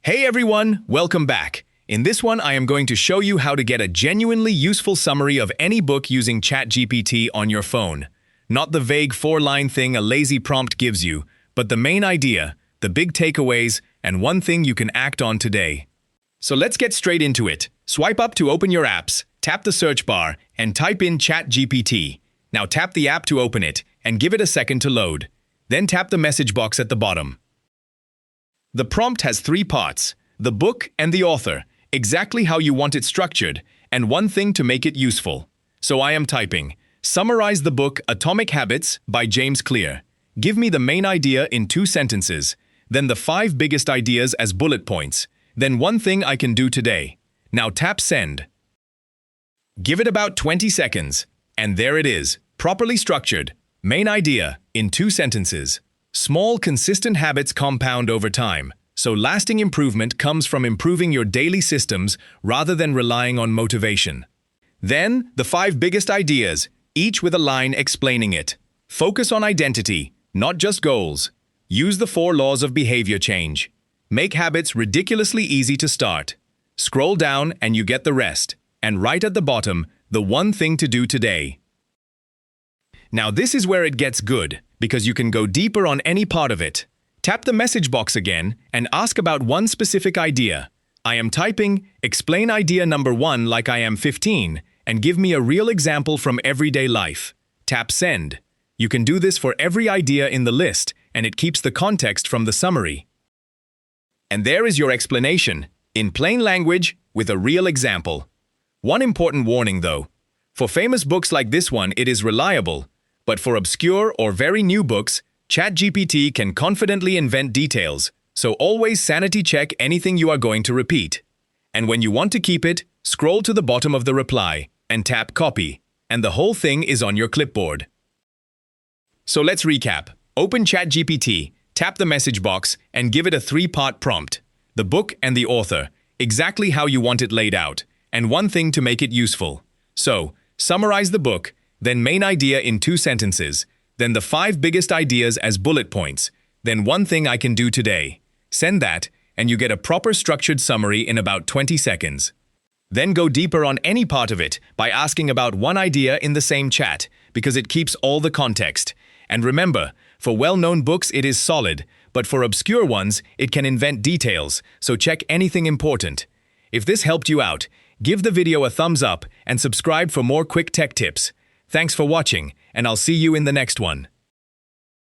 Hey everyone, welcome back. In this one, I am going to show you how to get a genuinely useful summary of any book using ChatGPT on your phone. Not the vague four-line thing a lazy prompt gives you, but the main idea, the big takeaways, and one thing you can act on today. So let's get straight into it. Swipe up to open your apps, tap the search bar, and type in ChatGPT. Now tap the app to open it, and give it a second to load. Then tap the message box at the bottom. The prompt has three parts: the book and the author, exactly how you want it structured, and one thing to make it useful. So I am typing, summarize the book Atomic Habits by James Clear. Give me the main idea in 2 sentences, then the 5 biggest ideas as bullet points, then one thing I can do today. Now tap send. Give it about 20 seconds, and there it is, properly structured. Main idea in 2 sentences. Small, consistent habits compound over time, so lasting improvement comes from improving your daily systems rather than relying on motivation. Then, the 5 biggest ideas, each with a line explaining it. Focus on identity, not just goals. Use the 4 laws of behavior change. Make habits ridiculously easy to start. Scroll down and you get the rest. And right at the bottom, the one thing to do today. Now this is where it gets good, because you can go deeper on any part of it. Tap the message box again and ask about one specific idea. I am typing, explain idea number 1 like I am 15, and give me a real example from everyday life. Tap send. You can do this for every idea in the list, and it keeps the context from the summary. And there is your explanation, in plain language, with a real example. One important warning though. For famous books like this one, it is reliable. But for obscure or very new books, ChatGPT can confidently invent details, so always sanity check anything you are going to repeat. And when you want to keep it, scroll to the bottom of the reply and tap copy, and the whole thing is on your clipboard. So let's recap. Open ChatGPT, tap the message box, and give it a 3-part prompt. The book and the author, exactly how you want it laid out, and one thing to make it useful. So, summarize the book, then main idea in 2 sentences, then the 5 biggest ideas as bullet points, then one thing I can do today. Send that, and you get a proper structured summary in about 20 seconds. Then go deeper on any part of it by asking about one idea in the same chat, because it keeps all the context. And remember, for well-known books it is solid, but for obscure ones it can invent details, so check anything important. If this helped you out, give the video a thumbs up and subscribe for more quick tech tips. Thanks for watching, and I'll see you in the next one.